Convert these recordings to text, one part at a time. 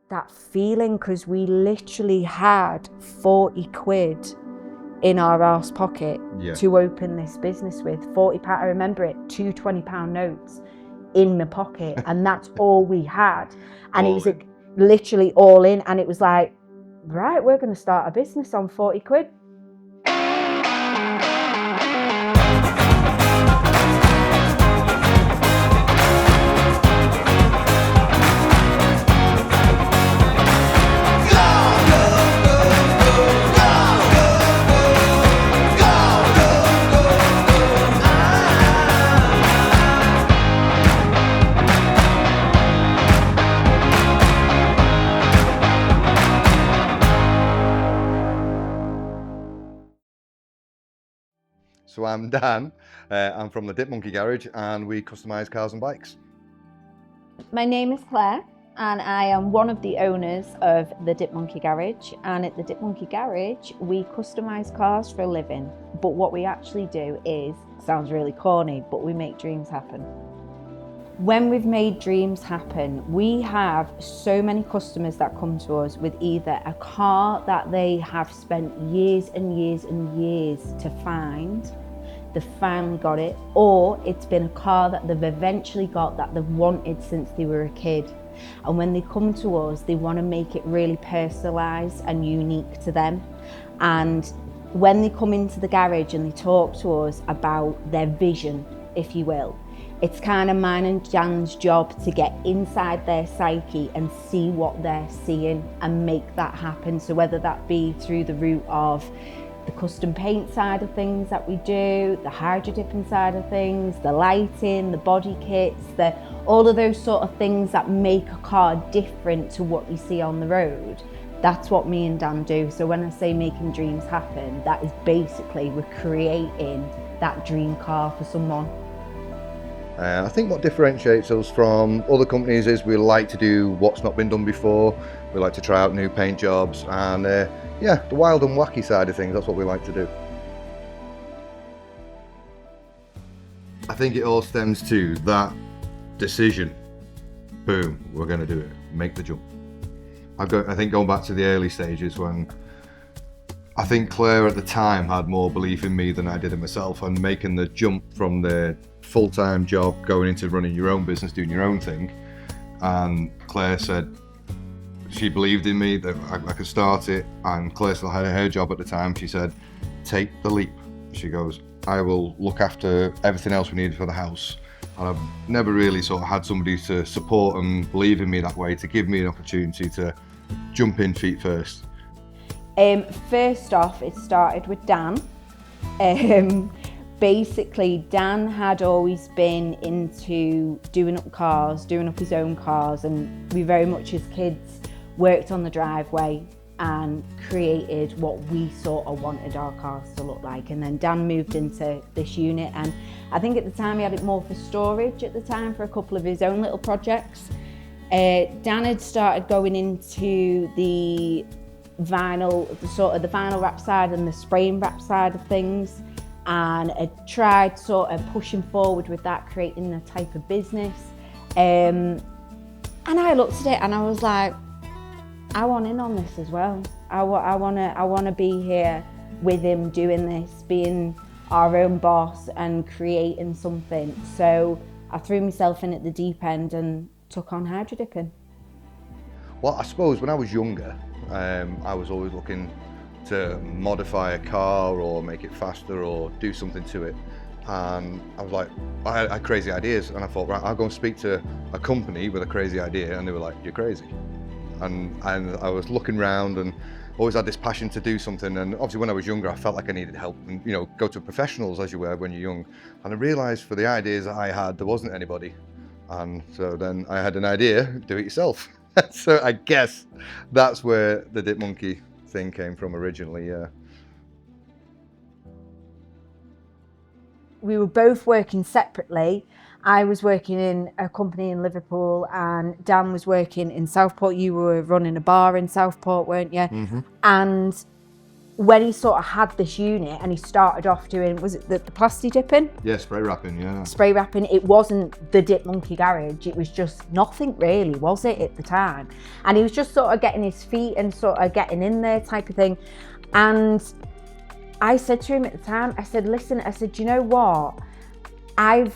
that feeling, because we literally had 40 quid in our arse pocket to open this business with. 40 pound, I remember it, two £20 notes in my pocket, and that's all we had. And it was like literally all in, and it was like, right, we're going to start a business on 40 quid. So I'm Dan, I'm from the Dip Monkey Garage, and we customise cars and bikes. My name is Claire, and I am one of the owners of the Dip Monkey Garage. And at the Dip Monkey Garage, we customise cars for a living. But what we actually do is, sounds really corny, but we make dreams happen. When we've made dreams happen, we have so many customers that come to us with either a car that they have spent years and years and years to find, they finally got it, or it's been a car that they've eventually got that they've wanted since they were a kid. And when they come to us, they want to make it really personalised and unique to them. And when they come into the garage and they talk to us about their vision, if you will, it's kind of mine and Jan's job to get inside their psyche and see what they're seeing and make that happen. So whether that be through the route of the custom paint side of things that we do, the hydro dipping side of things, the lighting, the body kits, all of those sort of things that make a car different to what you see on the road. That's what me and Dan do. So when I say making dreams happen, that is basically we're creating that dream car for someone. I think what differentiates us from other companies is we like to do what's not been done before. We like to try out new paint jobs, and the wild and wacky side of things, that's what we like to do. I think it all stems to that decision. Boom, we're going to do it, make the jump. I think going back to the early stages when I think Claire at the time had more belief in me than I did in myself, and making the jump from the full-time job going into running your own business, doing your own thing. And Claire said she believed in me that I could start it, and Claire still had her job at the time. She said, take the leap. She goes, I will look after everything else we need for the house. And I've never really sort of had somebody to support and believe in me that way, to give me an opportunity to jump in feet first. First off, it started with Dan. Basically, Dan had always been into doing up cars, doing up his own cars, and we very much as kids worked on the driveway and created what we sort of wanted our cars to look like. And then Dan moved into this unit, and I think at the time he had it more for storage at the time for a couple of his own little projects. Dan had started going into the vinyl, the vinyl wrap side and the spray and wrap side of things, and I tried sort of pushing forward with that, creating a type of business. And I looked at it and I was like, I want in on this as well. I want to be here with him doing this, being our own boss and creating something. So I threw myself in at the deep end and took on hydro dipping. Well, I suppose when I was younger, I was always looking to modify a car or make it faster or do something to it. And I was like, I had crazy ideas, and I thought, right, I'll go and speak to a company with a crazy idea, and they were like, you're crazy. And I was looking around and always had this passion to do something. And obviously when I was younger, I felt like I needed help and, go to professionals as you were when you're young. And I realized for the ideas that I had, there wasn't anybody. And so then I had an idea, do it yourself. So I guess that's where the Dip Monkey thing came from originally, yeah. We were both working separately. I was working in a company in Liverpool and Dan was working in Southport. You were running a bar in Southport, weren't you? Mm-hmm. And when he sort of had this unit and he started off doing, was it the plastic dipping? Yeah, spray wrapping, yeah. Spray wrapping, it wasn't the Dip Monkey Garage, it was just nothing really, was it, at the time? And he was just sort of getting his feet and sort of getting in there type of thing. And I said to him at the time, I said, listen, I said, you know what? I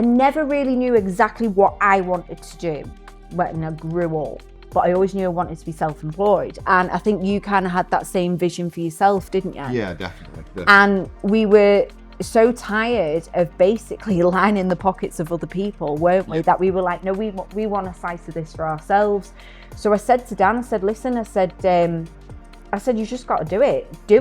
never really knew exactly what I wanted to do when I grew up, but I always knew I wanted to be self-employed. And I think you kind of had that same vision for yourself, didn't you? Yeah, definitely. And we were so tired of basically lining the pockets of other people, weren't we? That we were like, no, we want a slice of this for ourselves. So I said to Dan, I said, listen, I said, you just got to do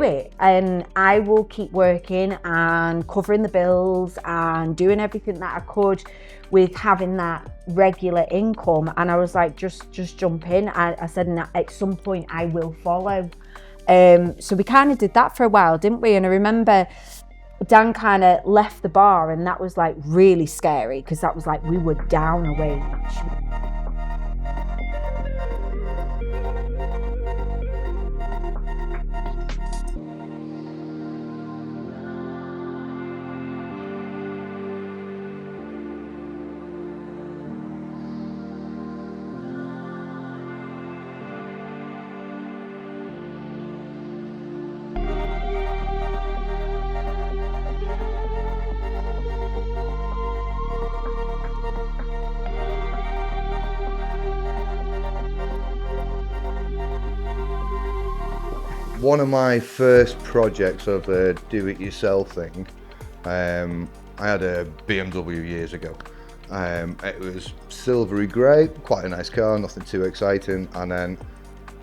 it. And I will keep working and covering the bills and doing everything that I could with having that regular income. And I was like, just jump in. I said, and at some point I will follow. So we kind of did that for a while, didn't we? And I remember Dan kind of left the bar, and that was like really scary, because that was like we were down a wage. One of my first projects of the do-it-yourself thing, I had a BMW years ago. It was silvery grey, quite a nice car, nothing too exciting, and then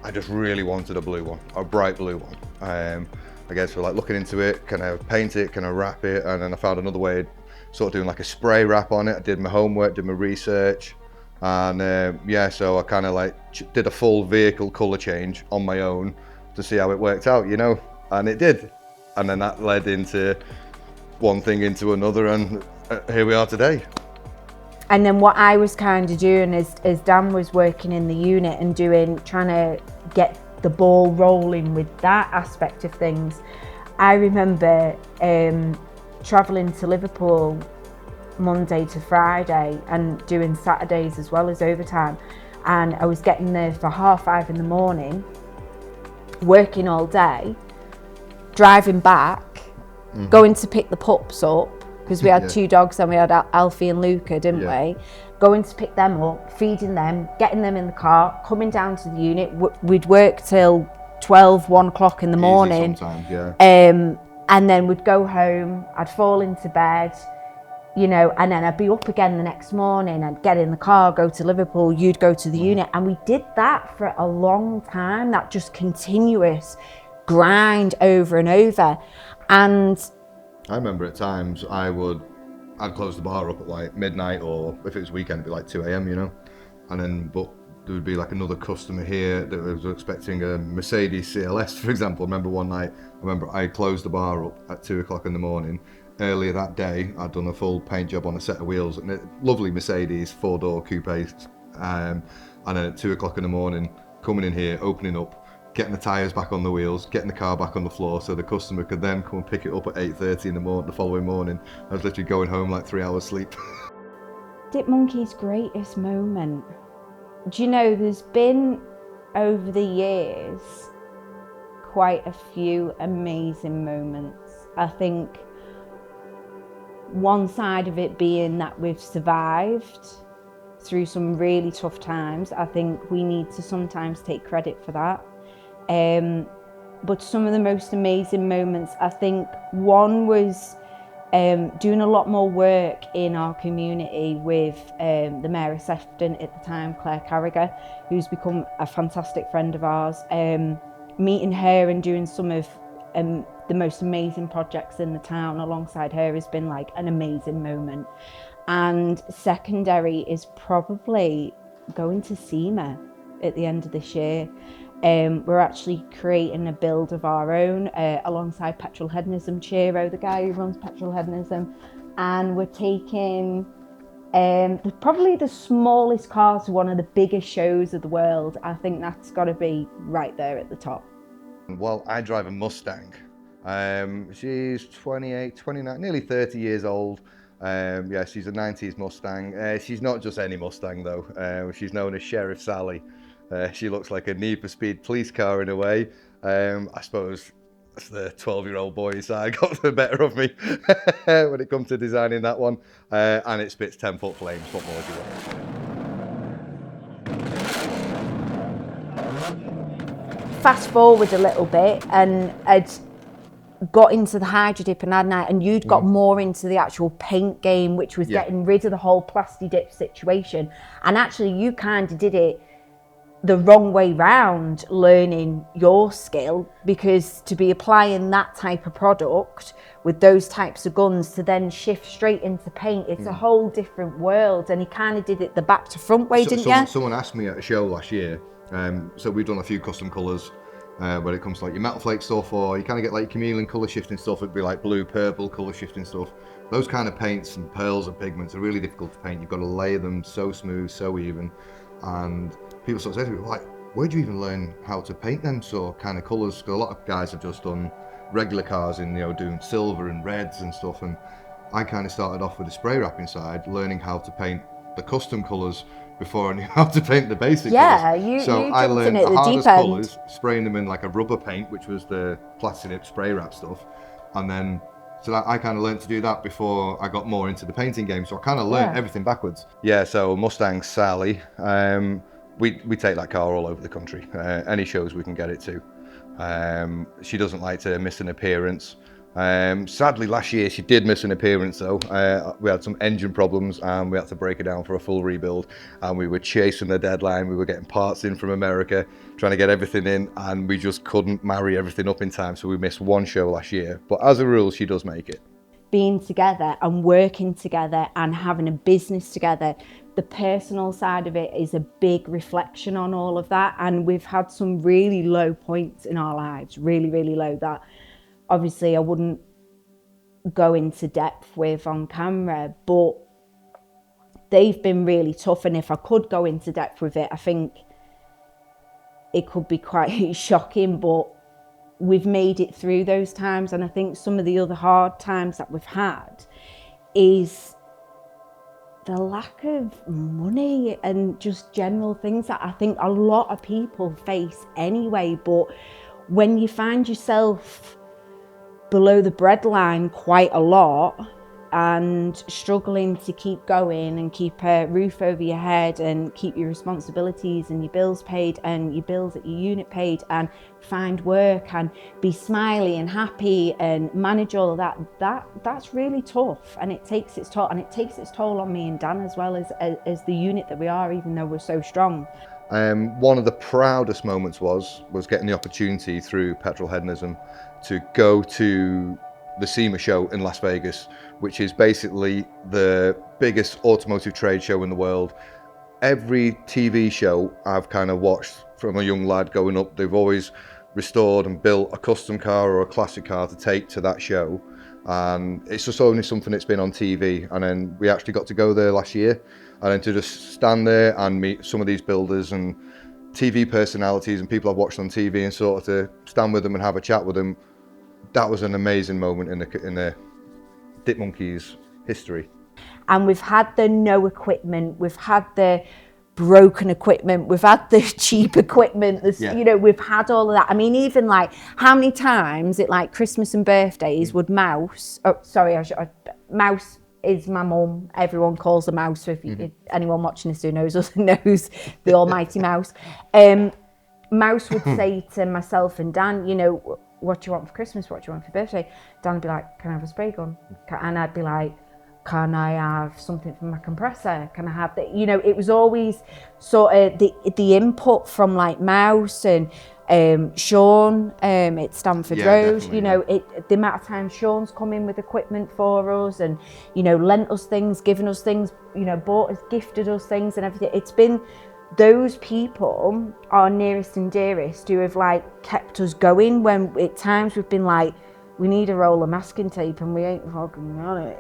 I just really wanted a blue one, a bright blue one. I guess we're like looking into it, can I paint it, can I wrap it, and then I found another way of sort of doing like a spray wrap on it. I did my homework, did my research, and yeah, so I kind of like did a full vehicle colour change on my own to see how it worked out, you know, and it did. And then that led into one thing into another, and here we are today. And then what I was kind of doing is Dan was working in the unit and trying to get the ball rolling with that aspect of things. I remember travelling to Liverpool Monday to Friday and doing Saturdays as well as overtime. And I was getting there for 5:30 in the morning, working all day, driving back, going to pick the pups up, because we had two dogs and we had Alfie and Luca, didn't we? Going to pick them up, feeding them, getting them in the car, coming down to the unit. We'd work till 12, 1 o'clock in the morning. Easy sometimes, and then we'd go home, I'd fall into bed, you know, and then I'd be up again the next morning. I'd get in the car, go to Liverpool, you'd go to the unit. And we did that for a long time, that just continuous grind over and over. And I remember at times I'd close the bar up at like midnight, or if it was weekend, it'd be like 2 a.m, you know, and then, but there would be like another customer here that was expecting a Mercedes CLS, for example. I remember one night, I closed the bar up at 2 o'clock in the morning. Earlier that day, I'd done a full paint job on a set of wheels, and a lovely Mercedes 4-door coupe, and then at 2 o'clock in the morning, coming in here, opening up, getting the tyres back on the wheels, getting the car back on the floor so the customer could then come and pick it up at 8:30 in the morning, the following morning. I was literally going home like 3 hours sleep. Dip Monkey's greatest moment. Do you know, there's been, over the years, quite a few amazing moments. I think one side of it being that we've survived through some really tough times. I think we need to sometimes take credit for that. But some of the most amazing moments, I think one was doing a lot more work in our community with the Mayor of Sefton at the time, Claire Carragher, who's become a fantastic friend of ours. Meeting her and doing some of the most amazing projects in the town alongside her has been like an amazing moment. And secondary is probably going to SEMA at the end of this year. We're actually creating a build of our own alongside Petrol Hedonism, Chiro, the guy who runs Petrol Hedonism, and we're taking probably the smallest car to one of the biggest shows of the world. I think that's got to be right there at the top. Well, I drive a Mustang. She's 28, 29, nearly 30 years old. Yeah, she's a 90s Mustang. She's not just any Mustang though. She's known as Sheriff Sally. She looks like a Need for Speed police car in a way. I suppose the 12-year-old boy inside got the better of me when it comes to designing that one. And it spits 10-foot flames. What more do you want? Fast forward a little bit, and I'd got into the hydro dip and adnite, and you'd got more into the actual paint game, which was getting rid of the whole plasti dip situation. And actually you kind of did it the wrong way round, learning your skill, because to be applying that type of product with those types of guns to then shift straight into paint, it's a whole different world. And he kind of did it the back to front way, didn't you? Someone asked me at a show last year, so we've done a few custom colours when it comes to like your metal flake stuff, or you kind of get like your chameleon colour shifting stuff. It'd be like blue, purple colour shifting stuff. Those kind of paints and pearls and pigments are really difficult to paint. You've got to layer them so smooth, so even. And people sort of say to me, like, where'd you even learn how to paint them sort of kind of colours? Because a lot of guys have just done regular cars in, doing silver and reds and stuff. And I kind of started off with the spray wrap inside, learning how to paint the custom colours before I knew how to paint the basic colours. So I learned the hardest colours, spraying them in like a rubber paint, which was the plastic dip spray wrap stuff. And then, so that I kind of learned to do that before I got more into the painting game. So I kind of learned everything backwards. Yeah, so Mustang Sally, we take that car all over the country, any shows we can get it to. She doesn't like to miss an appearance. Sadly, last year she did miss an appearance though. We had some engine problems and we had to break her down for a full rebuild, and we were chasing the deadline. We were getting parts in from America, trying to get everything in, and we just couldn't marry everything up in time, so we missed one show last year. But as a rule, she does make it. Being together and working together and having a business together, the personal side of it is a big reflection on all of that. And we've had some really low points in our lives, really, really low, that obviously I wouldn't go into depth with on camera, but they've been really tough. And if I could go into depth with it, I think it could be quite shocking, but we've made it through those times. And I think some of the other hard times that we've had is the lack of money and just general things that I think a lot of people face anyway. But when you find yourself below the breadline quite a lot and struggling to keep going and keep a roof over your head and keep your responsibilities and your bills paid and your bills at your unit paid and find work and be smiley and happy and manage all of that's really tough, and it takes its toll, and it takes its toll on me and Dan as well as the unit that we are, even though we're so strong. One of the proudest moments was getting the opportunity through Petrol Hedonism to go to the SEMA show in Las Vegas, which is basically the biggest automotive trade show in the world. Every TV show I've kind of watched from a young lad going up, they've always restored and built a custom car or a classic car to take to that show. And it's just only something that's been on TV. And then we actually got to go there last year, and then to just stand there and meet some of these builders and TV personalities and people I've watched on TV, and sort of to stand with them and have a chat with them. That was an amazing moment in the Dip Monkeys history. And we've had the no equipment, we've had the broken equipment, we've had the cheap equipment, we've had all of that. I mean, even like how many times at like Christmas and birthdays would Mouse, Mouse is my mum, everyone calls her Mouse, so if anyone watching this who knows us knows the almighty Mouse. Mouse would say to myself and Dan, what do you want for Christmas? What do you want for birthday? Dan would be like, can I have a spray gun? And I'd be like, can I have something from my compressor? Can I have that? It was always sort of the input from like Mouse and Sean at Stamford Road. The amount of time Sean's come in with equipment for us and, lent us things, given us things, bought us, gifted us things and everything. It's been those people, our nearest and dearest, who have like kept us going when at times we've been like, we need a roll of masking tape and we ain't fucking on it.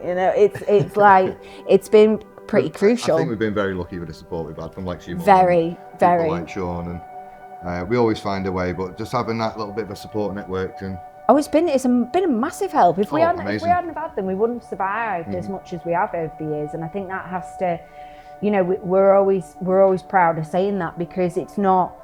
It's like, it's been pretty crucial. I think we've been very lucky with the support we've had from like your mum, very people like Sean We always find a way, but just having that little bit of a support network and Oh, it's been a massive help. If we hadn't have had them, we wouldn't have survived as much as we have over the years. And I think that has to, you know, we're always proud of saying that, because it's not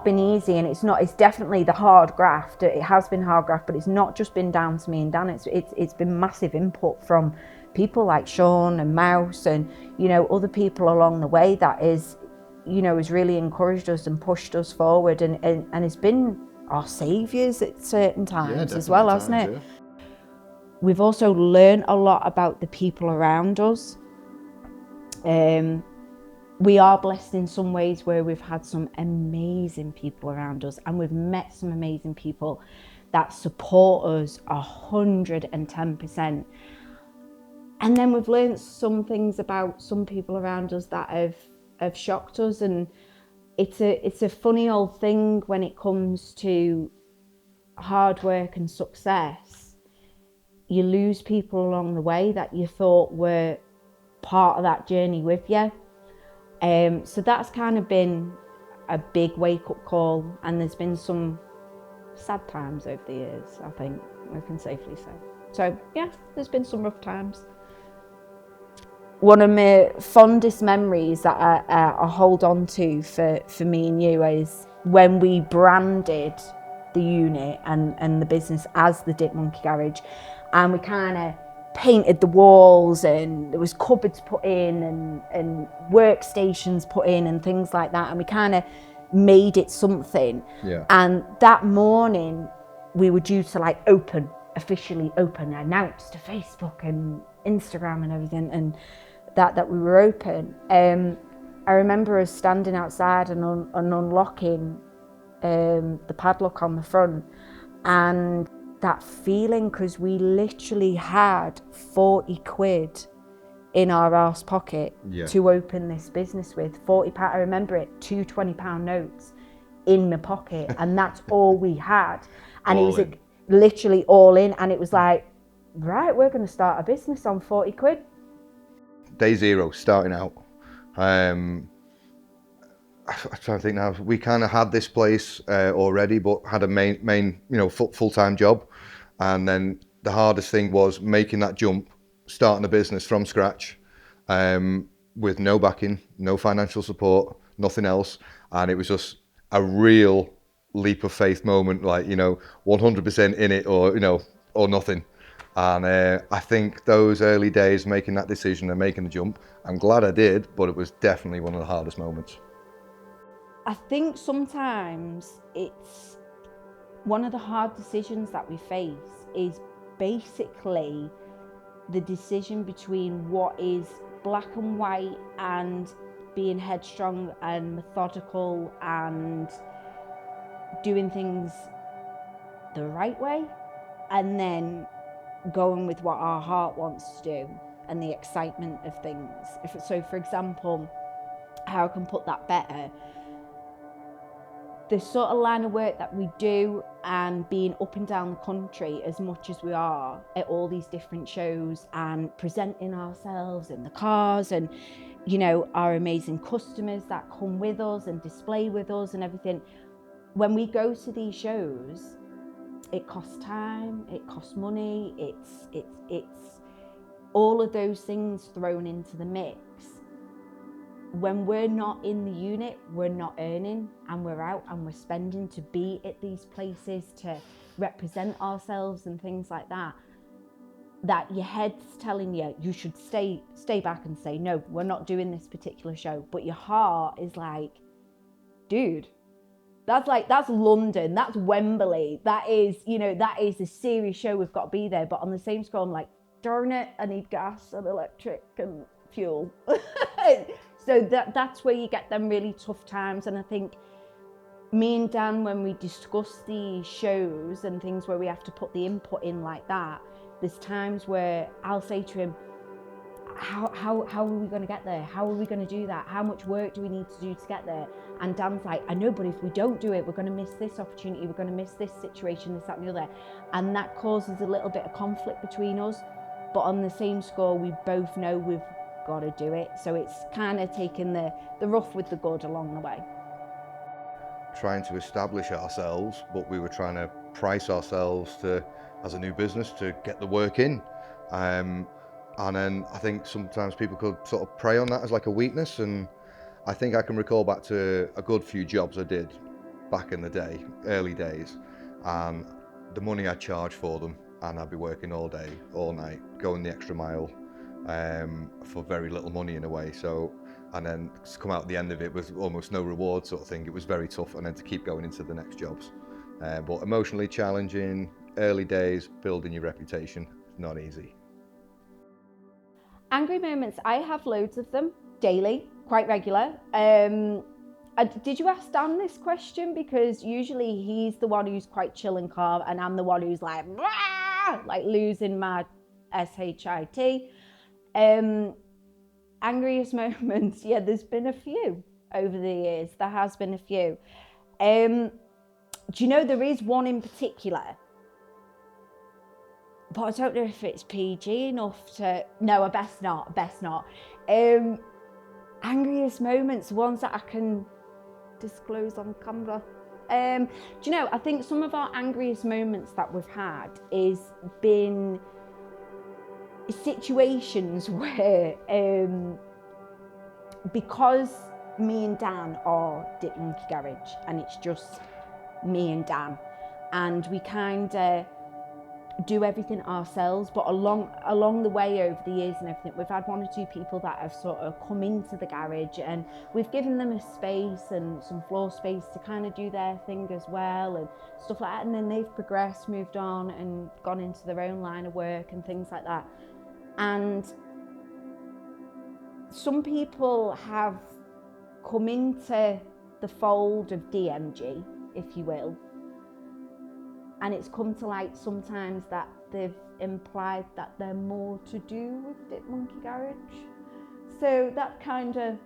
been easy, and it's definitely the hard graft. It has been hard graft, but it's not just been down to me and Dan. It's been massive input from people like Sean and Mouse, and, you know, other people along the way that is, you know, has really encouraged us and pushed us forward, and has been our saviours at certain times as well, hasn't it? Yeah. We've also learned a lot about the people around us. We are blessed in some ways where we've had some amazing people around us, and we've met some amazing people that support us 110%. And then we've learned some things about some people around us that have shocked us, and it's a funny old thing when it comes to hard work and success. You lose people along the way that you thought were part of that journey with you. So that's kind of been a big wake-up call, and there's been some sad times over the years, I think we can safely say. So yeah, there's been some rough times. One of my fondest memories that I hold on to for me and you is when we branded the unit and the business as the Dip Monkey Garage, and we kind of painted the walls, and there was cupboards put in and workstations put in and things like that, and we kind of made it something. Yeah. And that morning we were due to officially open, announce to Facebook and Instagram and everything, and that we were open. I remember us standing outside and unlocking the padlock on the front, and that feeling, because we literally had 40 quid in our arse pocket to open this business with. £40, I remember it, two £20 notes in my pocket, and that's all we had. And it was literally all in, and it was like, right, we're going to start a business on 40 quid. Day zero, starting out. I'm trying to think now. We kind of had this place already, but had a main, you know, full-time job. And then the hardest thing was making that jump, starting a business from scratch, with no backing, no financial support, nothing else. And it was just a real leap of faith moment, like, you know, 100% in it, or, you know, or nothing. And I think those early days, making that decision and making the jump, I'm glad I did, but it was definitely one of the hardest moments. I think sometimes it's one of the hard decisions that we face is basically the decision between what is black and white and being headstrong and methodical and doing things the right way, and then going with what our heart wants to do and the excitement of things. So for example, how I can put that better, the sort of line of work that we do, and being up and down the country as much as we are at all these different shows and presenting ourselves in the cars, and, you know, our amazing customers that come with us and display with us and everything. When we go to these shows, it costs time, it costs money, it's all of those things thrown into the mix. When we're not in the unit, we're not earning, and we're out and we're spending to be at these places, to represent ourselves and things like that, that your head's telling you, you should stay back and say, no, we're not doing this particular show. But your heart is like, dude, that's London, that's Wembley, that is, you know, that is a serious show, we've got to be there. But on the same score, I'm like, darn it, I need gas and electric and fuel. So that's where you get them really tough times. And I think me and Dan, when we discuss these shows and things where we have to put the input in like that, there's times where I'll say to him, how are we going to get there? How are we going to do that? How much work do we need to do to get there? And Dan's like, I know, but if we don't do it, we're going to miss this opportunity, we're going to miss this situation, this, that and the other. And that causes a little bit of conflict between us. But on the same score, we both know we've got to do it. So it's kind of taking the rough with the good along the way. trying to establish ourselves, but we were trying to price ourselves to, as a new business, to get the work in. And then I think sometimes people could sort of prey on that as like a weakness. And I think I can recall back to a good few jobs I did back in the day, early days, and the money I charged for them, and I'd be working all day, all night, going the extra mile for very little money in a way. So, and then to come out at the end of it with almost no reward sort of thing. It was very tough, and then to keep going into the next jobs. But emotionally challenging, early days, building your reputation, not easy. Angry moments, I have loads of them daily, quite regular. Did you ask Dan this question? Because usually he's the one who's quite chill and calm, and I'm the one who's like losing my shit. Angriest moments, yeah, there's been a few over the years. There has been a few. Do you know, there is one in particular, but I don't know if it's PG enough to... No, I best not. Angriest moments, ones that I can disclose on camera. Do you know, I think some of our angriest moments that we've had is been situations where, because me and Dan are Dip Monkey Garage, and it's just me and Dan, and we kind of do everything ourselves, but along the way over the years and everything, we've had one or two people that have sort of come into the garage, and we've given them a space and some floor space to kind of do their thing as well and stuff like that, and then they've progressed, moved on and gone into their own line of work and things like that. And some people have come into the fold of DMG, if you will, and it's come to light sometimes that they've implied that they're more to do with Dip Monkey Garage. So that kind of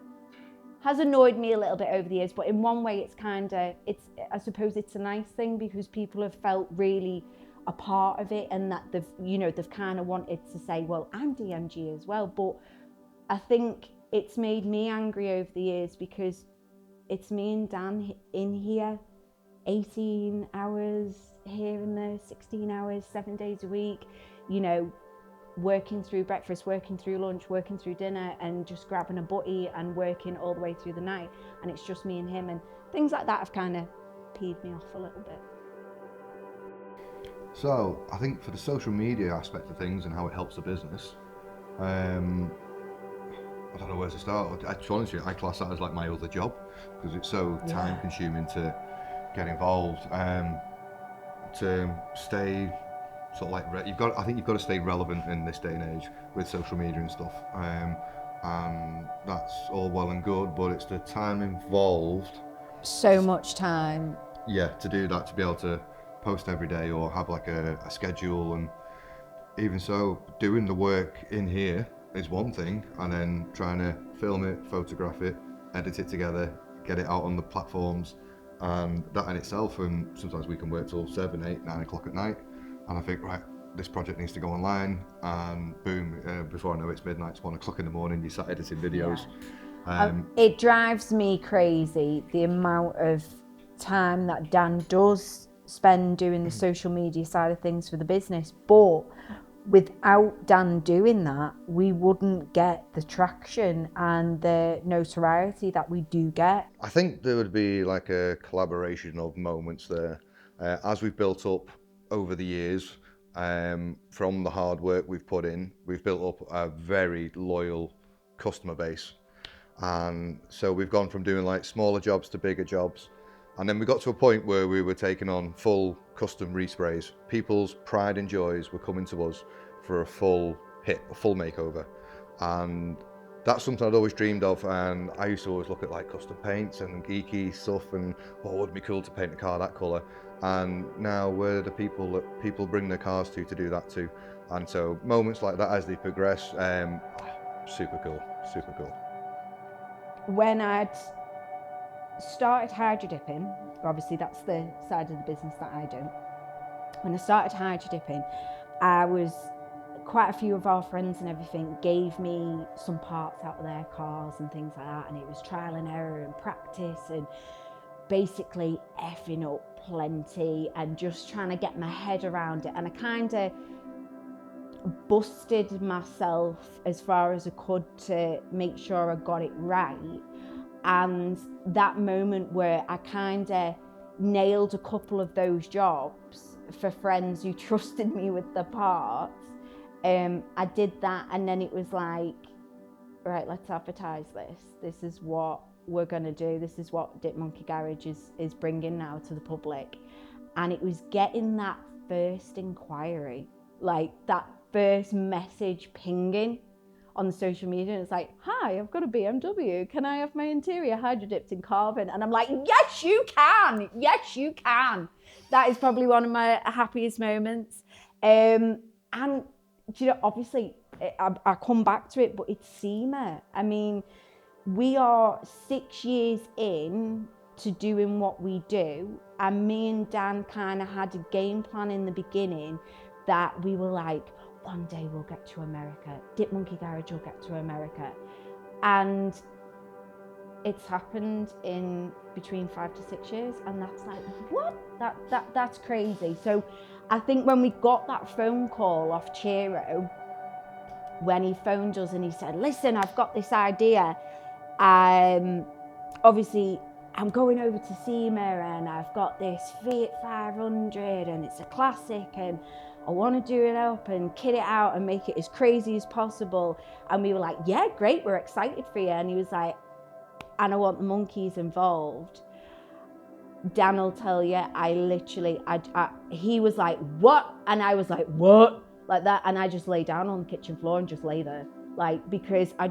has annoyed me a little bit over the years, but in one way I suppose it's a nice thing, because people have felt really a part of it, and that they've kind of wanted to say, well, I'm DMG as well. But I think it's made me angry over the years, because it's me and Dan in here 18 hours here and there, 16 hours, 7 days a week, working through breakfast, working through lunch, working through dinner, and just grabbing a butty and working all the way through the night. And it's just me and him, and things like that have kind of peed me off a little bit. So I think for the social media aspect of things and how it helps the business, I don't know where to start. To be honest with you, I class that as like my other job, because it's so time consuming to get involved, to stay sort of like I think you've got to stay relevant in this day and age with social media and stuff, and that's all well and good, but it's the time involved. So much time. Yeah, to do that, to be able to post every day or have like a schedule, and even so, doing the work in here is one thing, and then trying to film it, photograph it, edit it together, get it out on the platforms, and that in itself, and sometimes we can work till 7, 8, 9 o'clock at night, and I think, right, this project needs to go online, and boom, before I know it's midnight, it's 1 o'clock in the morning, you start editing videos. It drives me crazy, the amount of time that Dan does spend doing the social media side of things for the business, but without Dan doing that, we wouldn't get the traction and the notoriety that we do get. I think there would be like a collaboration of moments there, as we've built up over the years, from the hard work we've put in, we've built up a very loyal customer base. And so we've gone from doing like smaller jobs to bigger jobs. And then we got to a point where we were taking on full custom resprays. People's pride and joys were coming to us for a full hit, a full makeover. And that's something I'd always dreamed of. And I used to always look at like custom paints and geeky stuff, and it would be cool to paint a car that colour. And now we're the people that people bring their cars to do that too. And so moments like that as they progress, super cool, super cool. When I'd started hydro dipping, obviously that's the side of the business that I do. When I started hydro dipping, quite a few of our friends and everything gave me some parts out of their cars and things like that, and it was trial and error and practice, and basically effing up plenty and just trying to get my head around it. And I kind of busted myself as far as I could to make sure I got it right. And that moment where I kind of nailed a couple of those jobs for friends who trusted me with the parts, I did that, and then it was like, right, let's advertise this. This is what we're going to do. This is what Dip Monkey Garage is bringing now to the public. And it was getting that first inquiry, like that first message pinging on social media. And it's like, hi, I've got a BMW. Can I have my interior hydro dipped in carbon? And I'm like, yes, you can. Yes, you can. That is probably one of my happiest moments. And, you know, obviously, I come back to it, but it's SEMA. I mean, we are 6 years in to doing what we do, and me and Dan kind of had a game plan in the beginning that we were like, one day we'll get to America. Dip Monkey Garage will get to America. And it's happened in between 5 to 6 years, and that's like, what? That's crazy. So I think when we got that phone call off Chiro, when he phoned us and he said, listen, I've got this idea. Obviously, I'm going over to SEMA and I've got this Fiat 500 and it's a classic and I want to do it up and kit it out and make it as crazy as possible. And we were like, yeah, great, we're excited for you. And he was like, and I want the monkeys involved. Dan will tell you, he was like, what? And I was like, what? Like that. And I just lay down on the kitchen floor and just lay there. Like, because I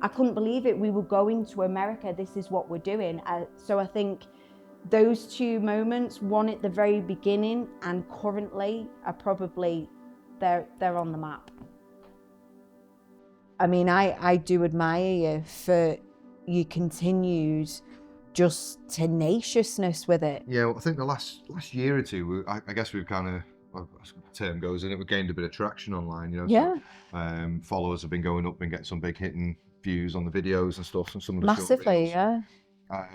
couldn't believe it. We were going to America. This is what we're doing. So I think those two moments, one at the very beginning and currently, are probably, they're on the map. I mean, I do admire you for your continued just tenaciousness with it. Yeah, well, I think the last year or two, I guess we've kind of, well, as the term goes, and we've gained a bit of traction online, you know. Yeah. So, followers have been going up and getting some big hitting views on the videos and stuff, and some of the Massively, short reels. yeah.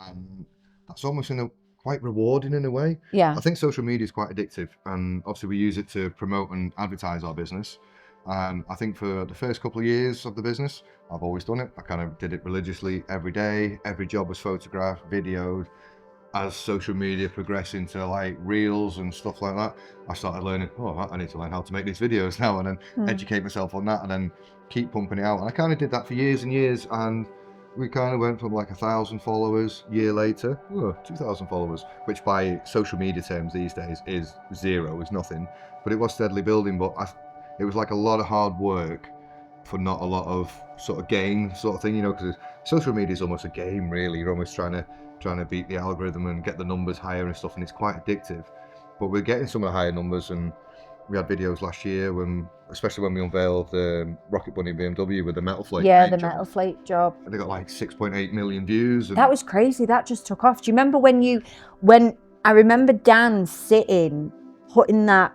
And that's almost quite rewarding in a way. Yeah. I think social media is quite addictive, and obviously we use it to promote and advertise our business. And I think for the first couple of years of the business, I've always done it. I kind of did it religiously every day. Every job was photographed, videoed. As social media progressed into like reels and stuff like that, I started learning, I need to learn how to make these videos now, and then educate myself on that, and then keep pumping it out. And I kind of did that for years and years, and we kind of went from like 1,000 followers. Year later, 2,000 followers, which by social media terms these days is zero, is nothing. But it was steadily building. But it was like a lot of hard work for not a lot of sort of gain, sort of thing, you know, because social media is almost a game, really. You're almost trying to beat the algorithm and get the numbers higher and stuff, and it's quite addictive. But we're getting some of the higher numbers, and we had videos last year especially when we unveiled the Rocket Bunny BMW with the metal flake. Yeah, the metal flake job. And they got like 6.8 million views. And that was crazy. That just took off. Do you remember when I remember Dan sitting, putting that,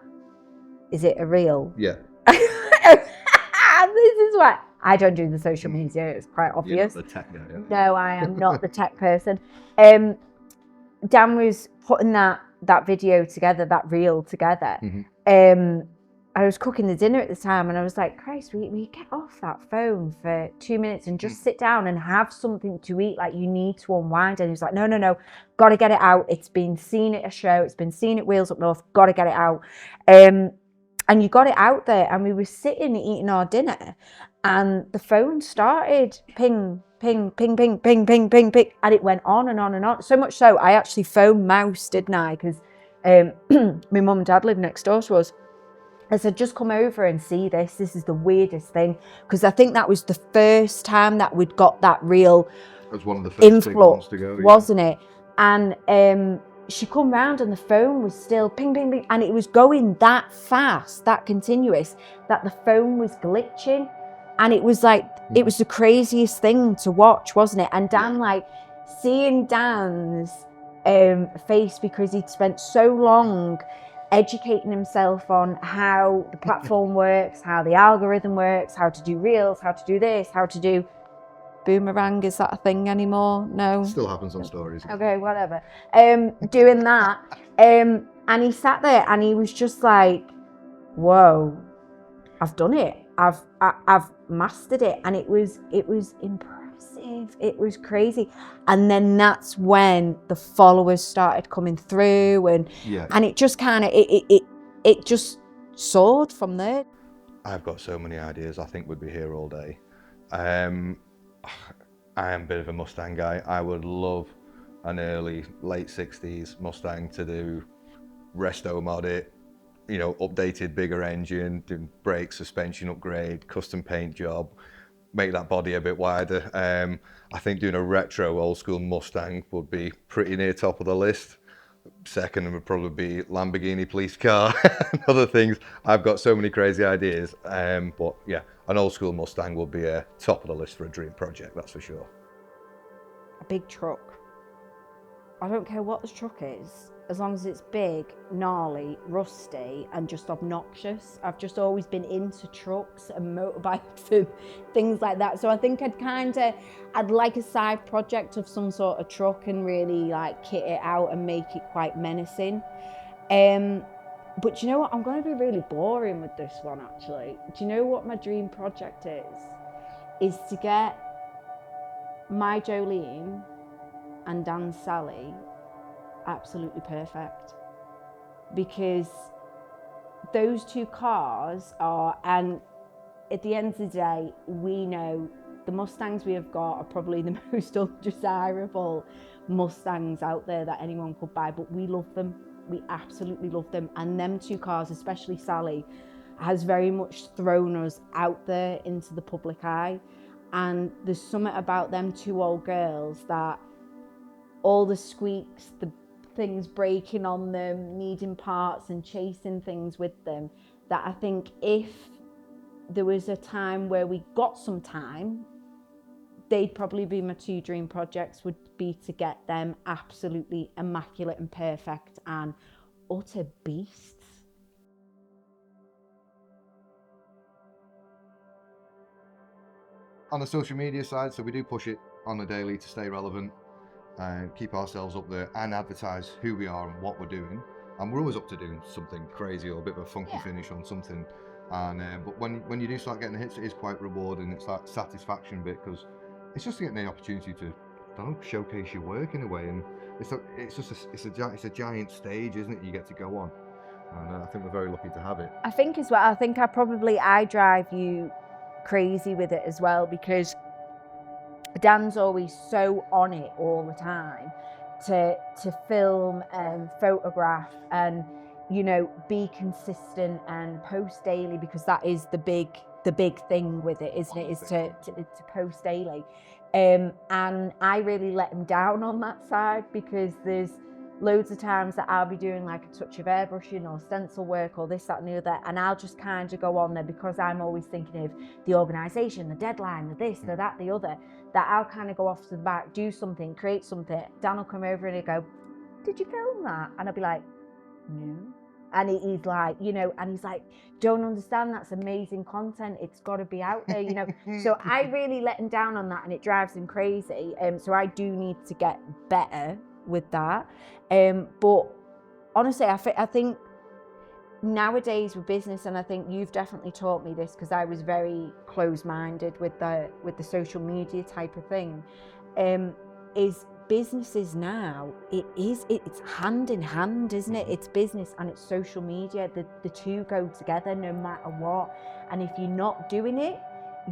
is it a reel? Yeah. This is what, I don't do the social media, it's quite obvious. You're not the tech guy, yeah? No, I am not the tech person. Dan was putting that video together, that reel together. Mm-hmm. I was cooking the dinner at the time, and I was like, Christ, we get off that phone for 2 minutes and just sit down and have something to eat, like you need to unwind. And he was like, no, got to get it out. It's been seen at a show, it's been seen at Wheels Up North, got to get it out. And you got it out there, and we were sitting eating our dinner, and the phone started ping, ping, ping, ping, ping, ping, ping, ping, and it went on and on and on. So much so, I actually phoned Mouse, didn't I? Because my mum and dad live next door to us. I said, just come over and see this. This is the weirdest thing. Because I think that was the first time that we'd got that real one of the first influx, big ones to go, wasn't it? And she come round and the phone was still ping, ping, ping. And it was going that fast, that continuous, that the phone was glitching. And it was like, it was the craziest thing to watch, wasn't it? And Dan, like, seeing Dan's face, because he'd spent so long educating himself on how the platform works, how the algorithm works, how to do reels, how to do this, how to do boomerang, is that a thing anymore? No? Still happens on stories. Okay, whatever. Doing that. And he sat there and he was just like, whoa, I've done it. I've mastered it. And it was impressive. It was crazy. And then that's when the followers started coming through and it just kind of, it just soared from there. I've got so many ideas. I think we'd be here all day. I am a bit of a Mustang guy. I would love an early, late 60s Mustang to do resto mod it, you know, updated, bigger engine, do brake, suspension upgrade, custom paint job, make that body a bit wider. I think doing a retro old school Mustang would be pretty near top of the list. Second would probably be Lamborghini police car and other things. I've got so many crazy ideas, but yeah, an old school Mustang would be a top of the list for a dream project, that's for sure. A big truck. I don't care what the truck is, as long as it's big, gnarly, rusty, and just obnoxious. I've just always been into trucks and motorbikes and things like that. So I think I'd like a side project of some sort of truck and really like kit it out and make it quite menacing. But you know what? I'm going to be really boring with this one, actually. Do you know what my dream project is? Is to get my Jolene and Dan's Sally absolutely perfect, because those two cars are, and at the end of the day, we know the Mustangs we have got are probably the most undesirable Mustangs out there that anyone could buy, but we love them. We absolutely love them. And them two cars, especially Sally, has very much thrown us out there into the public eye. And there's something about them two old girls that all the squeaks, the things breaking on them, needing parts and chasing things with them, that I think if there was a time where we got some time, they'd probably be my two dream projects, would be to get them absolutely immaculate and perfect and utter beasts. On the social media side, so we do push it on the daily to stay relevant and keep ourselves up there and advertise who we are and what we're doing. And we're always up to doing something crazy or a bit of a funky finish on something. And but when you do start getting the hits, it is quite rewarding. It's that satisfaction bit, because it's just getting the opportunity to, I don't know, showcase your work in a way. And it's a giant stage, isn't it? You get to go on, and I think we're very lucky to have it. I think as well. I drive you crazy with it as well, because Dan's always so on it all the time to film and photograph and, you know, be consistent and post daily, because that is the big thing with it, isn't it? Is to post daily. And I really let him down on that side, because there's loads of times that I'll be doing like a touch of airbrushing or stencil work or this, that and the other, and I'll just kind of go on there, because I'm always thinking of the organisation, the deadline, the this, the that, the other, that I'll kind of go off to the back, do something, create something. Dan will come over and he'll go, "Did you film that?" And I'll be like, "No." And he's like, you know, and he's like, "Don't understand, that's amazing content, it's got to be out there, you know." So I really let him down on that, and it drives him crazy. So I do need to get better with that. But honestly, I think nowadays with business, and I think you've definitely taught me this, because I was very close-minded with the social media type of thing, is businesses now, it's hand in hand, isn't it? It's business and it's social media. The two go together no matter what. And if you're not doing it,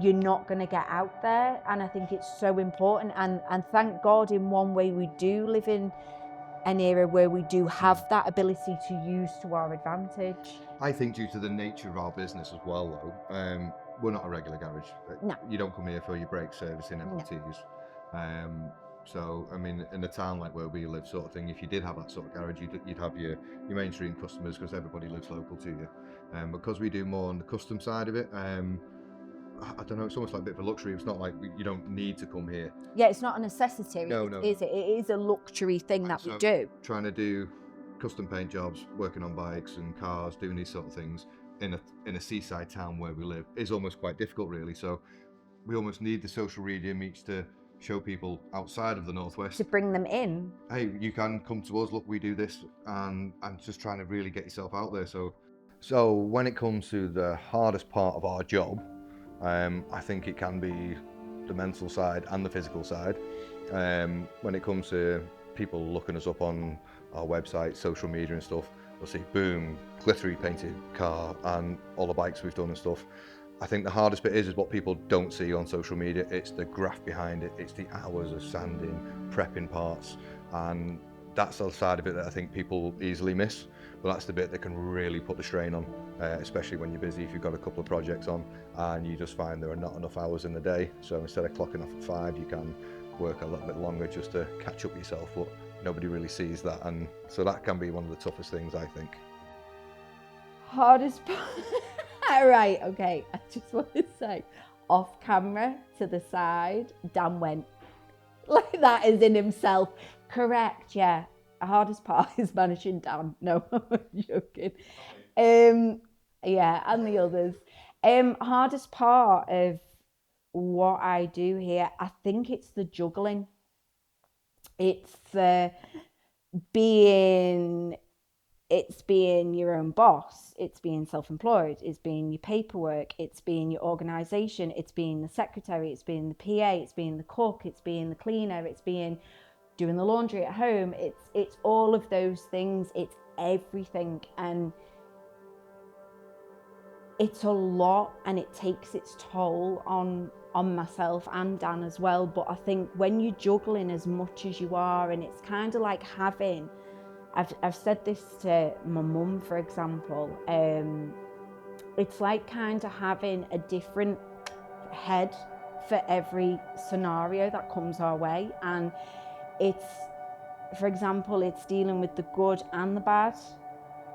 you're not going to get out there. And I think it's so important. And thank God, in one way, we do live in an era where we do have that ability to use to our advantage. I think due to the nature of our business as well, though, we're not a regular garage. No. You don't come here for your brake servicing, MOTs. No. So, I mean, in a town like where we live, sort of thing, if you did have that sort of garage, you'd have your mainstream customers, because everybody lives local to you. Because we do more on the custom side of it, I don't know, it's almost like a bit of a luxury. It's not like you don't need to come here. Yeah, it's not a necessity, no. Is it? It is a luxury thing that we do. Trying to do custom paint jobs, working on bikes and cars, doing these sort of things in a seaside town where we live is almost quite difficult, really. So we almost need the social media meets to show people outside of the Northwest. To bring them in. Hey, you can come to us, look, we do this, and just trying to really get yourself out there. So when it comes to the hardest part of our job, I think it can be the mental side and the physical side. When it comes to people looking us up on our website, social media and stuff, they'll see boom, glittery painted car and all the bikes we've done and stuff. I think the hardest bit is what people don't see on social media. It's the graft behind it. It's the hours of sanding, prepping parts, and that's the side of it that I think people easily miss. But that's the bit that can really put the strain on, especially when you're busy, if you've got a couple of projects on and you just find there are not enough hours in the day. So instead of clocking off at 5, you can work a little bit longer just to catch up yourself, but nobody really sees that. And so that can be one of the toughest things, I think. Hardest part. Right, okay. I just want to say, off camera to the side, Dan went like that is in himself. Correct, yeah. The hardest part is managing Dan. No, I'm joking. Yeah, and the others. Hardest part of what I do here, I think it's the juggling. It's being your own boss, it's being self-employed, it's being your paperwork, it's being your organisation, it's being the secretary, it's being the PA, it's being the cook, it's being the cleaner, it's being doing the laundry at home, it's all of those things, it's everything, and it's a lot, and it takes its toll on myself and Dan as well. But I think when you're juggling as much as you are, and it's kind of like having, I've said this to my mum, for example, it's like kind of having a different head for every scenario that comes our way. And it's, for example, it's dealing with the good and the bad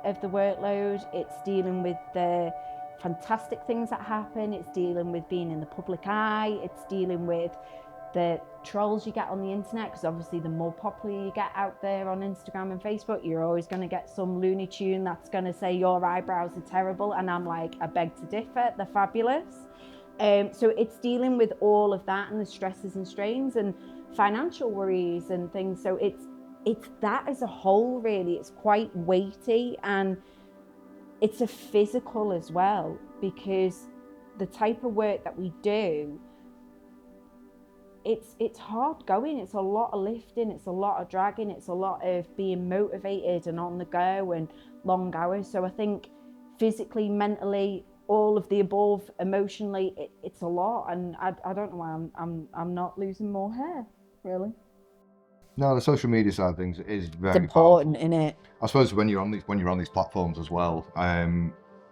of the workload. It's dealing with the fantastic things that happen. It's dealing with being in the public eye. It's dealing with the trolls you get on the internet, because obviously the more popular you get out there on Instagram and Facebook, you're always going to get some Looney Tune that's going to say your eyebrows are terrible, and I'm like, I beg to differ, they're fabulous. So it's dealing with all of that and the stresses and strains and financial worries and things. So it's that as a whole, really. It's quite weighty, and it's a physical as well, because the type of work that we do, it's hard going. It's a lot of lifting, it's a lot of dragging, it's a lot of being motivated and on the go and long hours. So I think physically, mentally, all of the above, emotionally, it's a lot, and I don't know why I'm not losing more hair, really. No, the social media side of things is very It's important, powerful. isn't it? I suppose when you're on these platforms as well,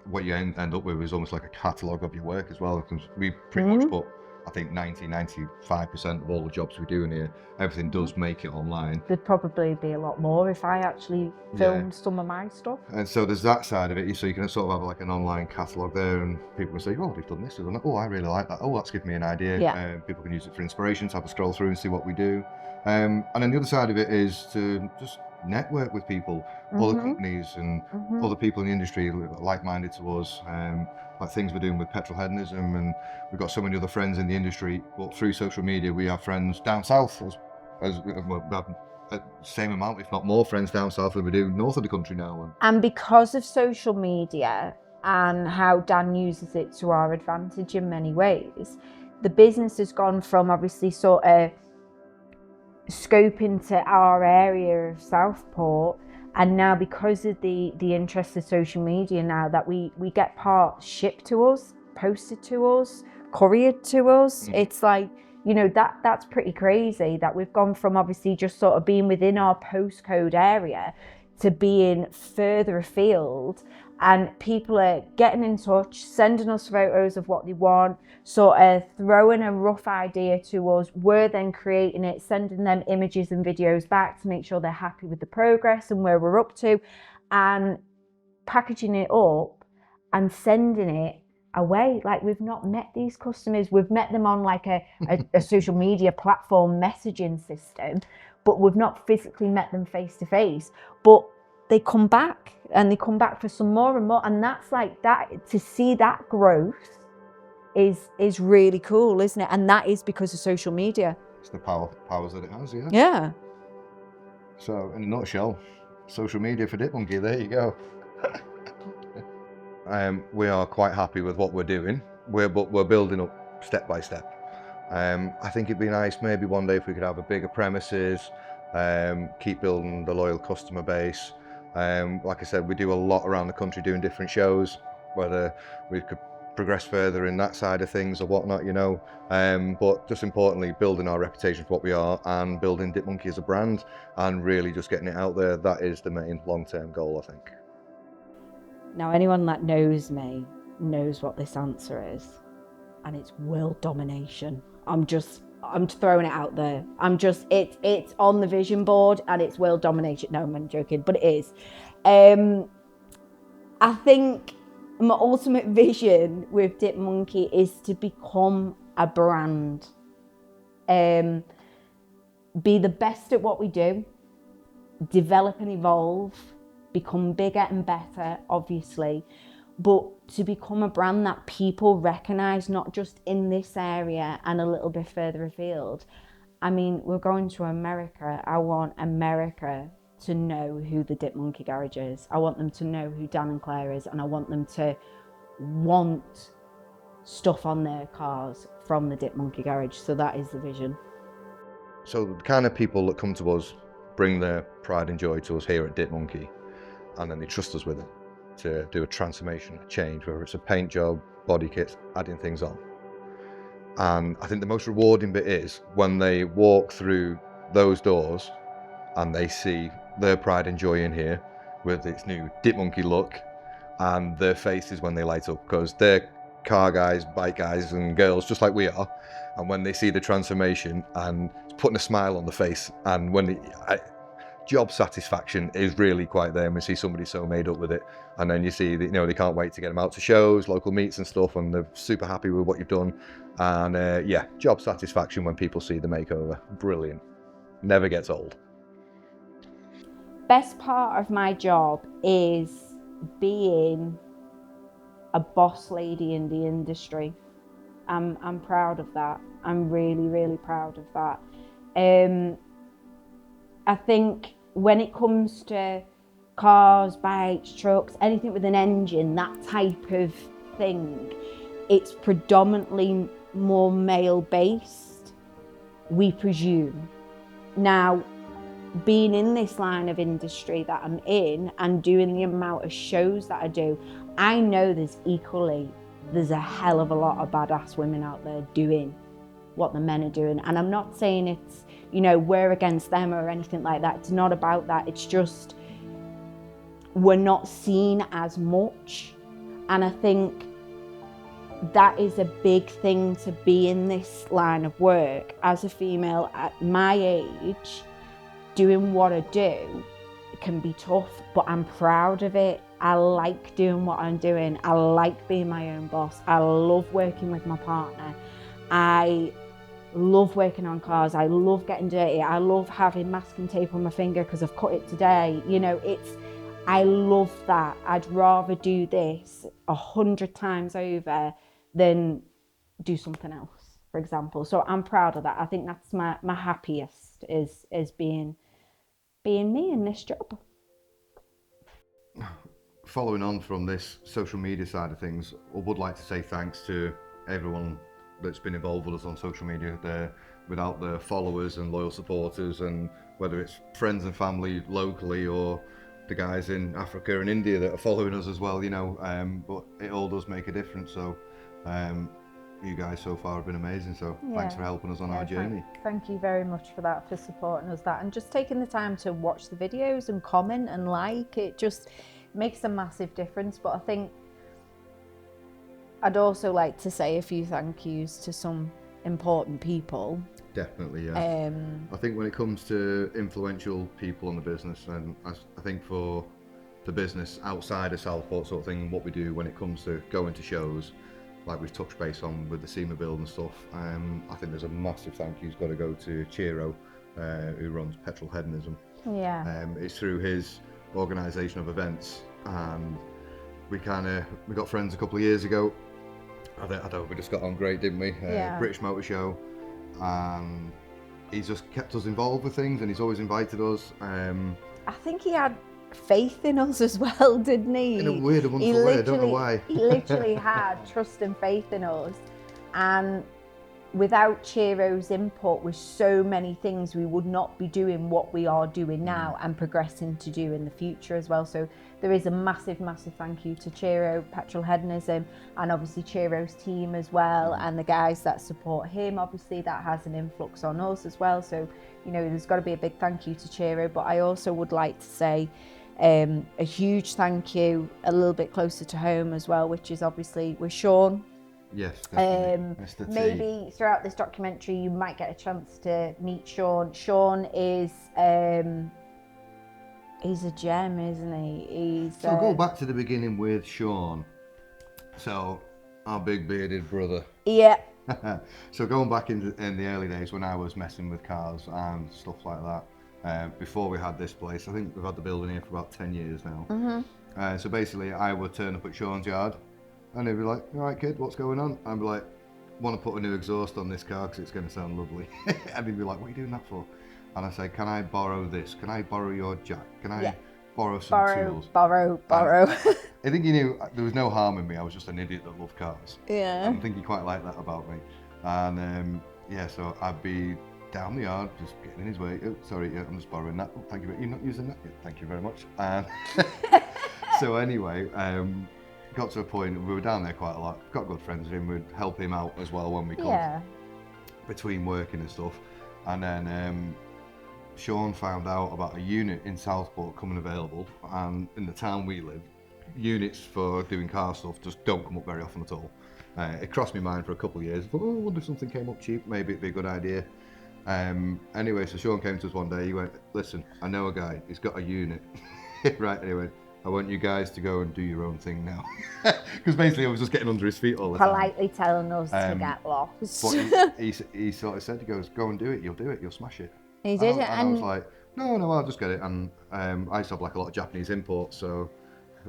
what you end up with is almost like a catalogue of your work as well. Because we pretty much put, I think 95% of all the jobs we do in here, everything does make it online. There'd probably be a lot more if I actually filmed some of my stuff. And so there's that side of it. So you can sort of have like an online catalogue there, and people can say, oh, we've done this, and oh, I really like that. Oh, that's given me an idea. Yeah. People can use it for inspiration, to have a scroll through and see what we do. And then the other side of it is to just network with people, other companies and other people in the industry like-minded to us, like things we're doing with petrol hedonism, and we've got so many other friends in the industry. But through social media, we have friends down south as well, we have the same amount, if not more, friends down south than we do north of the country now. And because of social media and how Dan uses it to our advantage in many ways, the business has gone from obviously sort of scoping to our area of Southport, and now because of the interest of social media now, that we get parts shipped to us, posted to us, couriered to us. It's like, you know, that's pretty crazy that we've gone from obviously just sort of being within our postcode area to being further afield, and people are getting in touch, sending us photos of what they want, sort of throwing a rough idea to us. We're then creating it, sending them images and videos back to make sure they're happy with the progress and where we're up to, and packaging it up and sending it away. Like, we've not met these customers, we've met them on like a social media platform messaging system, but we've not physically met them face to face. But they come back, and they come back for some more and more, and that's like that, to see that growth is really cool, isn't it? And that is because of social media. It's the powers that it has, yeah. Yeah. So, in a nutshell, social media for Dip Monkey, there you go. We are quite happy with what we're doing. We're building up step by step. I think it'd be nice maybe one day if we could have a bigger premises, keep building the loyal customer base. Like I said, we do a lot around the country doing different shows, whether we could progress further in that side of things or whatnot, you know. But just importantly, building our reputation for what we are and building Dip Monkey as a brand and really just getting it out there. That is the main long-term goal, I think. Now, anyone that knows me knows what this answer is, and it's world domination. I'm throwing it out there. It's on the vision board and it's world domination. No, I'm joking, but it is. I think my ultimate vision with Dip Monkey is to become a brand. Be the best at what we do, develop and evolve, become bigger and better, obviously, but to become a brand that people recognise, not just in this area and a little bit further afield. I mean, we're going to America. I want America to know who the Dip Monkey Garage is. I want them to know who Dan and Claire is, and I want them to want stuff on their cars from the Dip Monkey Garage. So that is the vision. So the kind of people that come to us bring their pride and joy to us here at Dip Monkey, and then they trust us with it to do a transformation, a change, whether it's a paint job, body kits, adding things on. And I think the most rewarding bit is when they walk through those doors and they see their pride and joy in here with its new Dip Monkey look, and their faces when they light up, because they're car guys, bike guys and girls just like we are, and when they see the transformation and it's putting a smile on the face, and when job satisfaction is really quite there, and we see somebody so made up with it, and then you see that, you know, they can't wait to get them out to shows, local meets and stuff, and they're super happy with what you've done. And yeah, job satisfaction when people see the makeover, brilliant, never gets old. Best part of my job is being a boss lady in the industry. I'm proud of that. I'm really, really proud of that. I think when it comes to cars, bikes, trucks, anything with an engine, that type of thing, it's predominantly more male based, we presume. Now, being in this line of industry that I'm in and doing the amount of shows that I do, I know there's a hell of a lot of badass women out there doing what the men are doing. And I'm not saying it's, you know, we're against them or anything like that. It's not about that. It's just we're not seen as much. And I think that is a big thing to be in this line of work as a female at my age. Doing what I do can be tough, but I'm proud of it. I like doing what I'm doing. I like being my own boss. I love working with my partner. I love working on cars. I love getting dirty. I love having masking tape on my finger because I've cut it today. You know, I love that. I'd rather do this 100 times over than do something else, for example. So I'm proud of that. I think that's my happiest is being me in this job. Following on from this social media side of things, I would like to say thanks to everyone that's been involved with us on social media. Without the followers and loyal supporters, and whether it's friends and family locally or the guys in Africa and India that are following us as well, you know, but it all does make a difference. So you guys so far have been amazing, so thanks for helping us on our journey. Thank you very much for that, for supporting us that, and just taking the time to watch the videos and comment and like. It just makes a massive difference. But I think I'd also like to say a few thank yous to some important people. Definitely, yeah. I think when it comes to influential people in the business, and I think for the business outside of Southport sort of thing, what we do when it comes to going to shows, like we've touched base on with the SEMA build and stuff, I think there's a massive thank you's got to go to Chiro, who runs Petrol Hedonism. Yeah. It's through his organisation of events, and we got friends a couple of years ago, I don't. We just got on great, didn't we? Yeah. British Motor Show, and he's just kept us involved with things, and he's always invited us. I think he had faith in us as well, didn't he? In a weird and wonderful way, I don't know why. He literally had trust and faith in us, and without Chiro's input with so many things, we would not be doing what we are doing now and progressing to do in the future as well. So there is a massive, massive thank you to Chiro, Petrol Hedonism, and obviously Chiro's team as well, and the guys that support him. Obviously that has an influx on us as well. So, you know, there's got to be a big thank you to Chiro. But I also would like to say a huge thank you a little bit closer to home as well, which is obviously with Sean. Yes, definitely. Mr. T. Maybe throughout this documentary you might get a chance to meet Sean. Sean is he's a gem, isn't he? So go back to the beginning with Sean. So our big bearded brother. Yeah. So going back in the early days when I was messing with cars and stuff like that, before we had this place, I think we've had the building here for about 10 years now. So basically I would turn up at Sean's yard and he'd be like, all right kid, what's going on? I'd be like, want to put a new exhaust on this car because it's going to sound lovely. And he'd be like, what are you doing that for? And I say, can I borrow this? Can I borrow your jack? Can I borrow some tools? Borrow. I think he knew there was no harm in me. I was just an idiot that loved cars. Yeah. I think he quite liked that about me. And so I'd be down the yard, just getting in his way. Oh, sorry, yeah, I'm just borrowing that. Oh, thank you. You're not using that? Yeah, thank you very much. So anyway, got to a point, we were down there quite a lot, got good friends with him, we'd help him out as well when we could, between working and stuff. And then Sean found out about a unit in Southport coming available, and in the town we live, units for doing car stuff just don't come up very often at all. It crossed my mind for a couple of years, I thought, oh, I wonder if something came up cheap, maybe it'd be a good idea. Anyway, so Sean came to us one day, he went, listen, I know a guy, he's got a unit. Right, anyway, I want you guys to go and do your own thing now. Because basically I was just getting under his feet all the time. Politely telling us to get lost. But he sort of said, he goes, go and do it, you'll smash it. He did it. And I was like, no, I'll just get it. And I used to have like a lot of Japanese imports, so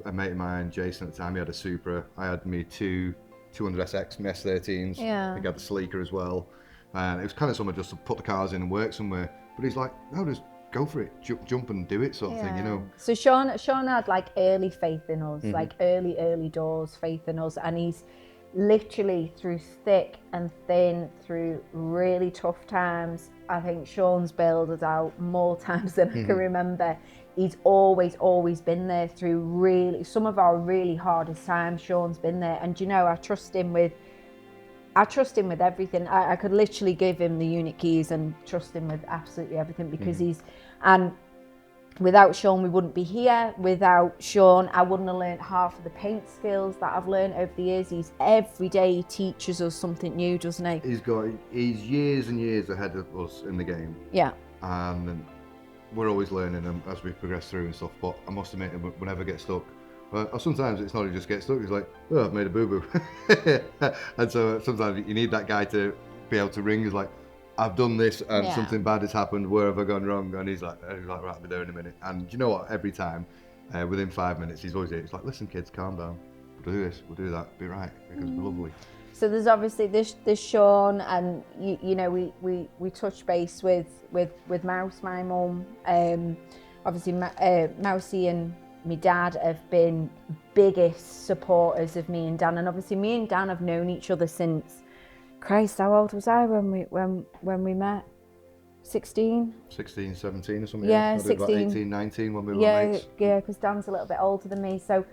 a mate of mine, Jason at the time, he had a Supra. I had me two 200SX, my S13s. Yeah. I think I had the Sleeker as well. And it was kind of something just to put the cars in and work somewhere. But he's like, no, just go for it, jump and do it sort of thing, you know. So Sean had like early faith in us, like early doors faith in us, and he's literally through thick and thin, through really tough times. I think Sean's bailed us out more times than I can remember. He's always been there through some of our really hardest times. Sean's been there, and you know, I trust him with everything. I could literally give him the unit keys and trust him with absolutely everything, because and without Sean we wouldn't be here. Without Sean I wouldn't have learned half of the paint skills that I've learned over the years. He's every day he teaches us something new, doesn't he? He's years and years ahead of us in the game. Yeah. And we're always learning them as we progress through and stuff, but I must admit, we never get stuck. Sometimes it's not just get stuck, it's like, oh, I've made a boo-boo. And so sometimes you need that guy to be able to ring. He's like, I've done this and something bad has happened, where have I gone wrong? And he's like, right, I'll be there in a minute. And you know what, every time, within 5 minutes, he's always here. He's like, listen kids, calm down. We'll do this, we'll do that, be right, because we're lovely. So there's obviously this Sean, and you know, we touch base with Mouse, my mum. Obviously Mousy and my dad have been biggest supporters of me and Dan, and obviously me and Dan have known each other since, Christ, how old was I when we met? 16? 16, 17 or something. Yeah, maybe 16. About 18, 19 when we were mates. Yeah, because Dan's a little bit older than me. So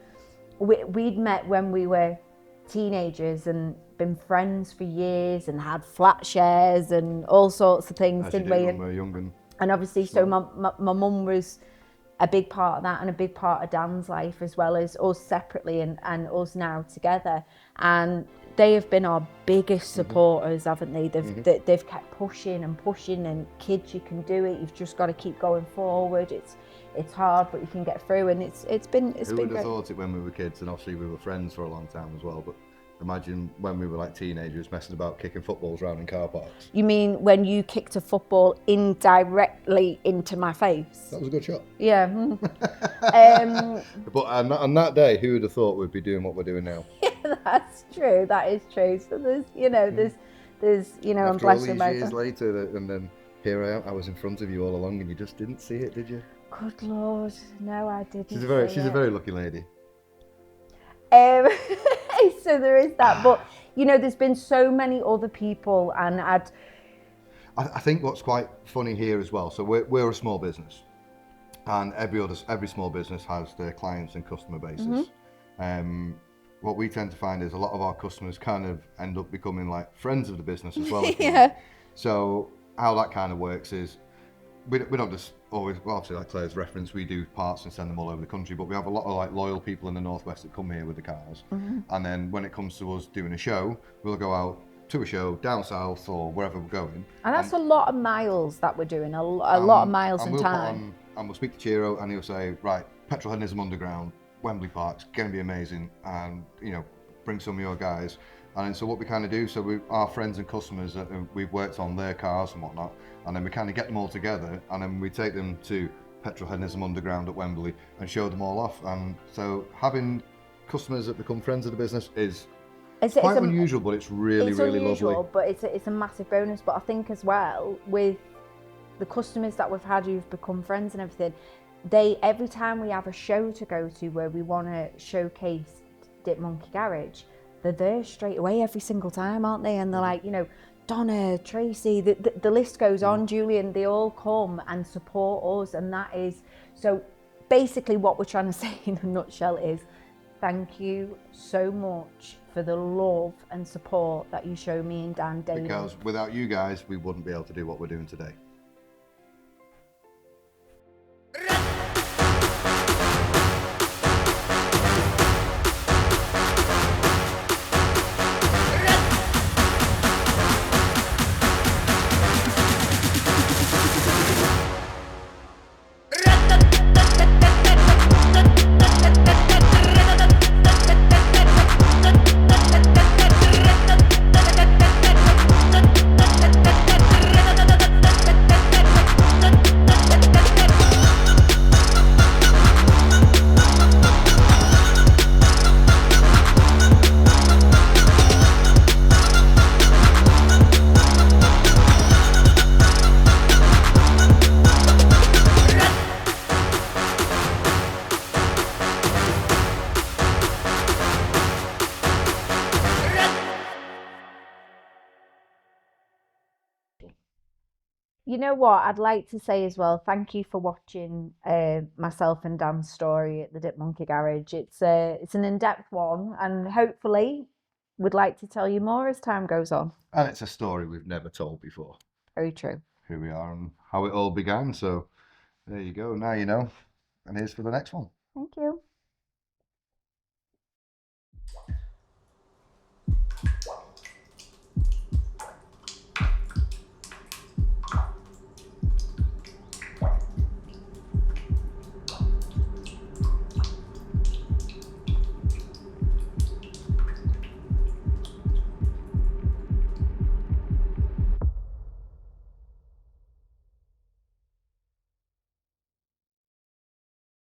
we'd met when we were teenagers and been friends for years and had flat shares and all sorts of things, As didn't you did we? when we were young And obviously, so my mum was a big part of that and a big part of Dan's life, as well as us separately and us now together. And they have been our biggest supporters, haven't they? They've kept pushing and pushing, and kids, you can do it. You've just got to keep going forward. It's hard, but you can get through, and it's been Who been would have great. thought it when we were kids? And obviously we were friends for a long time as well, but imagine when we were like teenagers messing about kicking footballs around in car parks. You mean when you kicked a football indirectly into my face? That was a good shot. Yeah. But on that day, who would have thought we'd be doing what we're doing now? That's That's true. That is true. So there's, and After bless all you, these Michael. years later, and then here I am. I was in front of you all along, and you just didn't see it, did you? Good Lord, no, I didn't. She's see a very lucky lady. So there is that, but there's been so many other people, and I think what's quite funny here as well. So we're a small business, and every small business has their clients and customer bases. What we tend to find is a lot of our customers kind of end up becoming like friends of the business as well. Yeah. So how that kind of works is we don't just always, well, obviously like Claire's reference, we do parts and send them all over the country, but we have a lot of like loyal people in the Northwest that come here with the cars. And then when it comes to us doing a show, we'll go out to a show down south or wherever we're going. And that's a lot of miles that we're doing, a lot of miles and time. And we'll speak to Chiro and he'll say, right, Petrol Hedonism Underground, Wembley Park's going to be amazing, and bring some of your guys. And so what we kind of do, so our friends and customers, we've worked on their cars and whatnot, and then we kind of get them all together, and then we take them to Petrol Hedonism Underground at Wembley and show them all off. And so having customers that become friends of the business is quite unusual, but it's really unusual, lovely. But it's a massive bonus. But I think as well, with the customers that we've had who've become friends and everything, every time we have a show to go to where we want to showcase Dip Monkey Garage, they're there straight away every single time, aren't they? And they're like, Donna, Tracy, the list goes on, Julian, they all come and support us. And that is, so basically what we're trying to say in a nutshell is, thank you so much for the love and support that you show me and Dan daily. Because without you guys, we wouldn't be able to do what we're doing today. You know what, I'd like to say as well, thank you for watching myself and Dan's story at the Dip Monkey Garage. It's an in-depth one, and hopefully we'd like to tell you more as time goes on. And it's a story we've never told before. Very true. Here we are and how it all began. So there you go. Now you know. And here's for the next one. Thank you.